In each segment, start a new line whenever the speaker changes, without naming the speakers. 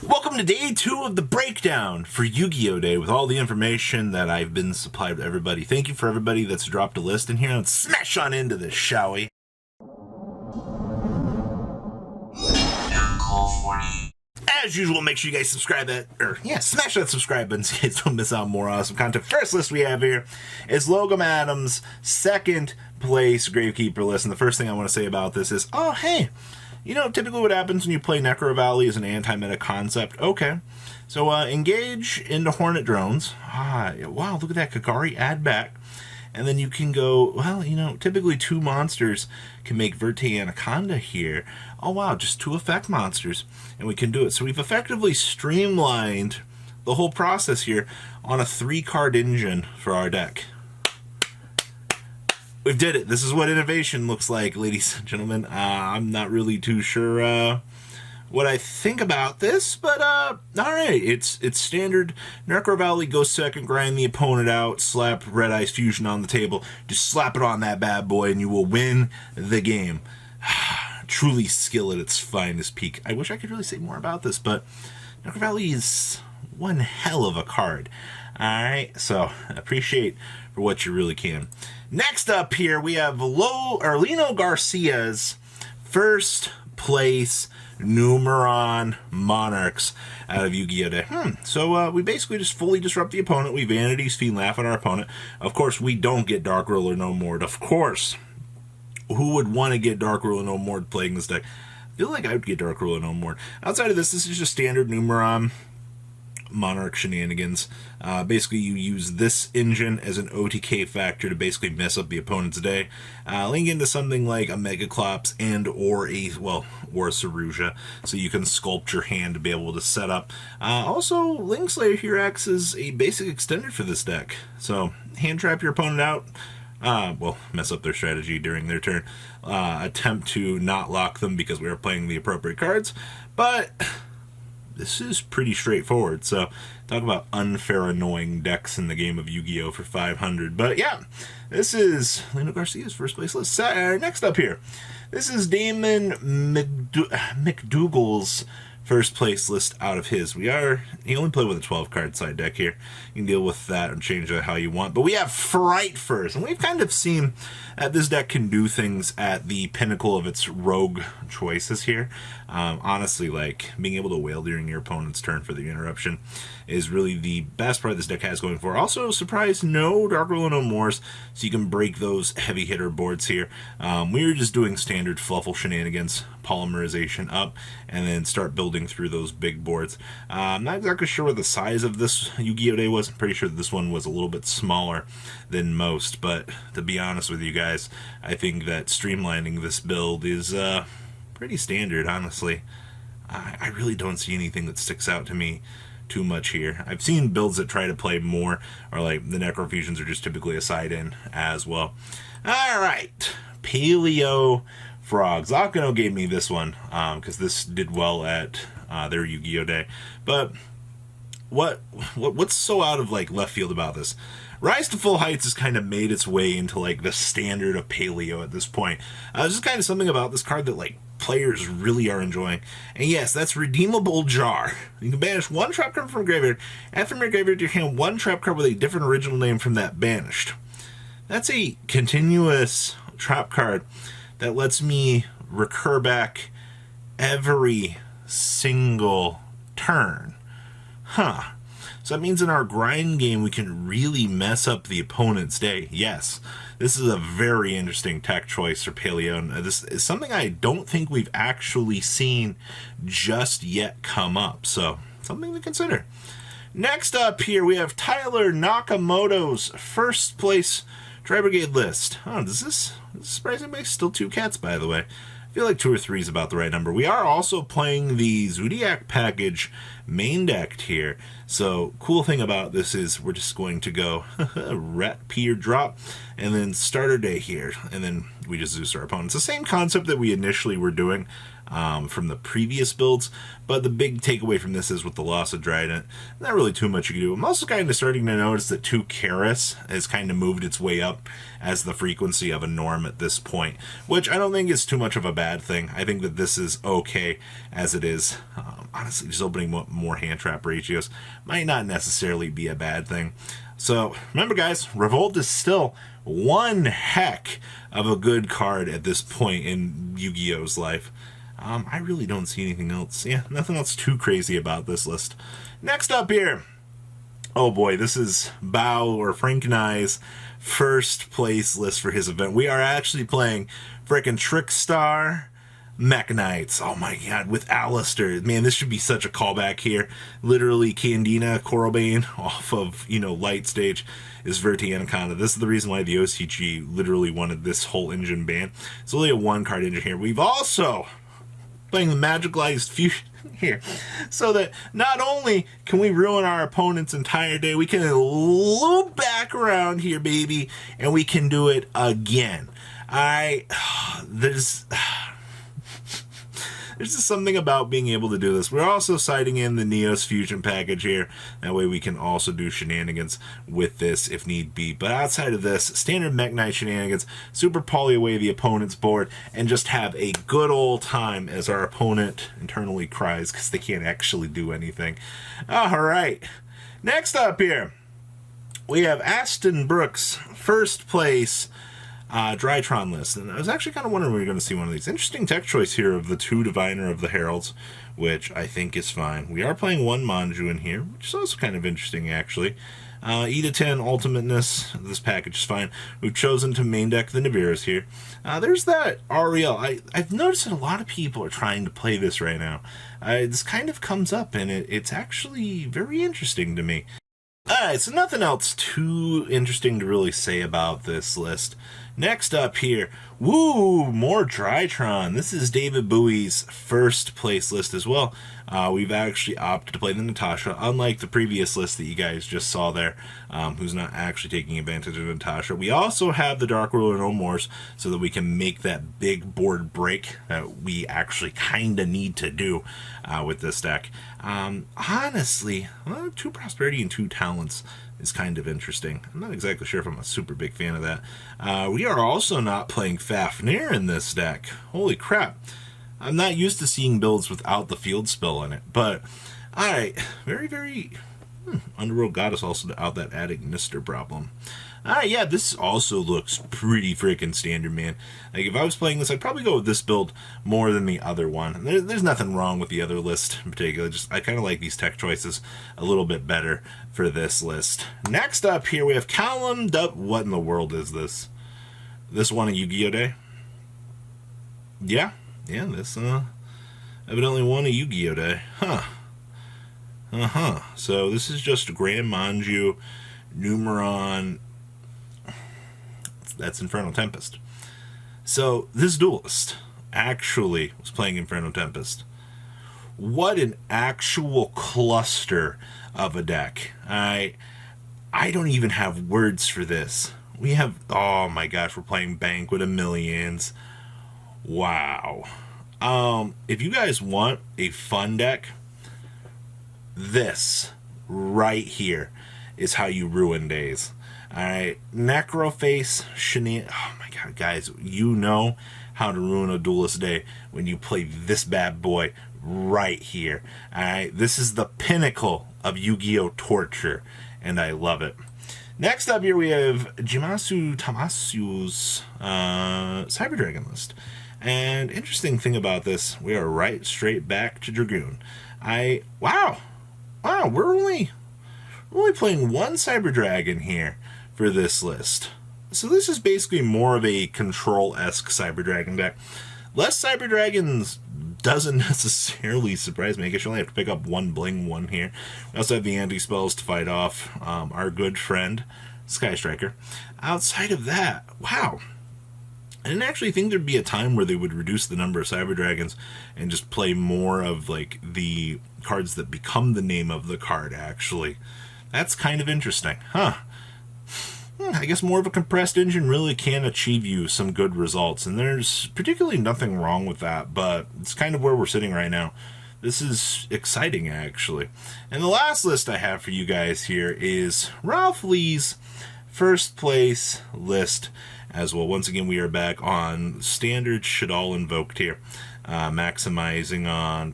Welcome to day 2 of the breakdown for Yu-Gi-Oh! Day with all the information that I've been supplied to everybody. Thank you for everybody that's dropped a list in here. Let's smash on into this, shall we? As usual, make sure you guys subscribe smash that subscribe button so you guys don't miss out on more awesome content. First list we have here is Logan Adams' second place Gravekeeper list. And the first thing I want to say about this is, oh, hey, you know, typically what happens when you play Necro Valley is an anti-meta concept. Okay. So, engage into Hornet Drones. Wow, look at that. Kagari, add back. And then you can go, well, you know, typically 2 monsters can make Verte Anaconda here. Oh, wow, just 2 effect monsters. And we can do it. So we've effectively streamlined the whole process here on a 3-card engine for our deck. We did it. This is what innovation looks like, ladies and gentlemen. I'm not really too sure what I think about this, but all right. It's standard. Necro Valley goes second, grind the opponent out, slap Red Eyes Fusion on the table. Just slap it on that bad boy, and you will win the game. Truly skill at its finest peak. I wish I could really say more about this, but Necro Valley is one hell of a card. Alright, so appreciate for what you really can. Next up here, we have Leona Garcia's first place Numeron Monarchs out of Yu-Gi-Oh! Day. So we basically just fully disrupt the opponent. We Vanity's Fiend, laugh at our opponent. Of course, we don't get Dark Ruler No More. Of course, who would want to get Dark Ruler No More playing this deck? I feel like I would get Dark Ruler No More. Outside of this is just standard Numeron Monarch shenanigans. Basically, you use this engine as an OTK factor to basically mess up the opponent's day. Link into something like a Megaclops and or a Saruja, so you can sculpt your hand to be able to set up. Also, Link Slayer here acts as a basic extender for this deck. So, hand trap your opponent out. Mess up their strategy during their turn. Attempt to not lock them because we are playing the appropriate cards. But this is pretty straightforward. So, talk about unfair, annoying decks in the game of Yu-Gi-Oh! For 500. But yeah, this is Leona Garcia's first place list. Next up here, this is Damon McDougall's first place list out of his. He only played with a 12-card side deck here. You can deal with that and change it how you want. But we have Frightfur, and we've kind of seen that this deck can do things at the pinnacle of its rogue choices here. Honestly, like, being able to wail during your opponent's turn for the interruption is really the best part this deck has going for it. Also, surprise, no Dark Ruler No Mores, so you can break those heavy hitter boards here. We were just doing standard fluffle shenanigans, polymerization up, and then start building through those big boards. I'm not exactly sure what the size of this Yu-Gi-Oh! Day was. I'm pretty sure that this one was a little bit smaller than most, but to be honest with you guys, I think that streamlining this build is pretty standard, honestly. I really don't see anything that sticks out to me too much here. I've seen builds that try to play more, or like the Necro Fusions are just typically a side-in as well. Alright, Paleo Frogs. Akano gave me this one, because this did well at their Yu-Gi-Oh! Day. But what's so out of like left field about this? Rise to Full Heights has kind of made its way into like the standard of Paleo at this point. There's just kind of something about this card that like players really are enjoying. And yes, that's Redeemable Jar. You can banish 1 trap card from graveyard, add from your graveyard to your hand 1 trap card with a different original name from that banished. That's a continuous trap card that lets me recur back every single turn. So that means in our grind game, we can really mess up the opponent's day. Yes, this is a very interesting tech choice for Paleo. And this is something I don't think we've actually seen just yet come up. So, something to consider. Next up here, we have Tyler Nakamoto's first place Tri Brigade list. Oh, does this surprise anybody? Still 2 cats, by the way. I feel like 2 or 3 is about the right number. We are also playing the Zodiac package main decked here. So, cool thing about this is we're just going to go Rat Peter drop and then start our day here. And then we just Zeus our opponents. The same concept that we initially were doing from the previous builds. But the big takeaway from this is with the loss of Trident, not really too much you can do. I'm also kind of starting to notice that 2 Karis has kind of moved its way up as the frequency of a norm at this point, which I don't think is too much of a bad thing. I think that this is okay as it is. Honestly, just opening more hand trap ratios might not necessarily be a bad thing. So remember, guys, Revolt is still one heck of a good card at this point in Yu-Gi-Oh's life. I really don't see anything else. Yeah, nothing else too crazy about this list. Next up here. Oh boy, this is Bao or Frank Nye's first place list for his event. We are actually playing frickin' Trickstar Mech Knights. Oh my god, with Alistair. Man, this should be such a callback here. Literally, Candina Corobane off of, Light Stage is Verti Anaconda. This is the reason why the OCG literally wanted this whole engine ban. It's only a 1-card engine here. We've also playing the Magicalized Fusion here, so that not only can we ruin our opponent's entire day, we can loop back around here, baby, and we can do it again. There's just something about being able to do this. We're also citing in the Neos Fusion package here. That way we can also do shenanigans with this if need be. But outside of this, standard Mech Knight shenanigans, super poly away the opponent's board, and just have a good old time as our opponent internally cries because they can't actually do anything. Alright, next up here, we have Aston Brooks, first place Drytron list, and I was actually kind of wondering when we were going to see one of these. Interesting tech choice here of the 2 Diviner of the Heralds, which I think is fine. We are playing 1 Manju in here, which is also kind of interesting, actually. E to 10 Ultimateness, this package is fine. We've chosen to main deck the Nibiru's here. There's that Ariel. I've noticed that a lot of people are trying to play this right now. This kind of comes up, and it's actually very interesting to me. Alright, so nothing else too interesting to really say about this list. Next up here, woo, more Drytron. This is David Bowie's first place list as well. We've actually opted to play the Natasha, unlike the previous list that you guys just saw there, who's not actually taking advantage of Natasha. We also have the Dark Ruler No Mores, so that we can make that big board break that we actually kind of need to do with this deck. Honestly, 2 Prosperity and 2 Talents is kind of interesting. I'm not exactly sure if I'm a super big fan of that. We are also not playing Fafnir in this deck. Holy crap. I'm not used to seeing builds without the field spell in it, but alright, very Underworld Goddess also out that adding Mister problem. Alright, yeah, this also looks pretty freaking standard, man. Like, if I was playing this, I'd probably go with this build more than the other one. There's nothing wrong with the other list in particular, just I kind of like these tech choices a little bit better for this list. Next up here, we have Callum What in the world is this? This one a Yu-Gi-Oh! Day? Yeah, this evidently won a Yu-Gi-Oh! Day. So this is just Grand Manju, Numeron. That's Inferno Tempest. So this duelist actually was playing Inferno Tempest. What an actual cluster of a deck. I don't even have words for this. We have, oh my gosh, we're playing Banquet of Millions. Wow. If you guys want a fun deck, this right here is how you ruin days. Alright, Necroface, oh my god, guys, you know how to ruin a duelist day when you play this bad boy right here. Alright, this is the pinnacle of Yu-Gi-Oh! Torture, and I love it. Next up here we have Jimasu Tamasu's Cyber Dragon list. And interesting thing about this, we are right straight back to Dragoon. Wow, we're only playing 1 Cyber Dragon here for this list. So this is basically more of a Control-esque Cyber Dragon deck. Less Cyber Dragons doesn't necessarily surprise me. I guess you only have to pick up 1 Bling 1 here. We also have the anti-spells to fight off our good friend, Sky Striker. Outside of that, wow. I didn't actually think there'd be a time where they would reduce the number of Cyber Dragons and just play more of like the cards that become the name of the card, actually. That's kind of interesting, huh? I guess more of a compressed engine really can achieve you some good results, and there's particularly nothing wrong with that, but it's kind of where we're sitting right now. This is exciting, actually. And the last list I have for you guys here is Ralph Lee's first place list as well. Once again, we are back on standard Shaddoll invoked here, maximizing on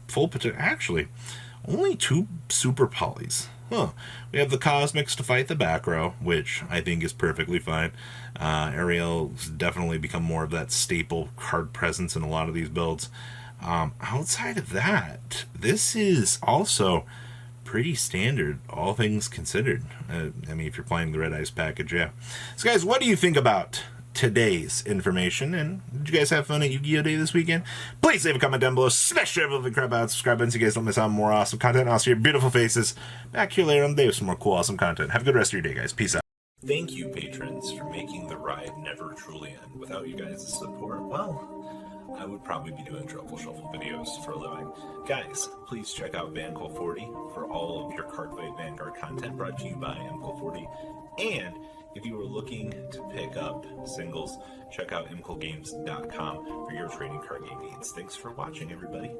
full potential. Actually, only 2 super polys. We have the Cosmics to fight the back row, which I think is perfectly fine. Ariel's definitely become more of that staple card presence in a lot of these builds. Outside of that, this is also pretty standard, all things considered. I mean, if you're playing the Red Ice package, yeah. So, guys, what do you think about today's information? And did you guys have fun at Yu-Gi-Oh! Day this weekend? Please leave a comment down below. Smash the crap out, subscribe button so you guys don't miss out on more awesome content. I'll see your beautiful faces back here later on the day with some more cool, awesome content. Have a good rest of your day, guys. Peace out. Thank you, patrons, for making the ride never truly end. Without you guys' support, well, I would probably be doing Truffle Shuffle videos for a living. Guys, please check out VanCool40 for all of your Cardfight Vanguard content brought to you by MCool40. And if you are looking to pick up singles, check out mcoolgames.com for your trading card game needs. Thanks for watching, everybody.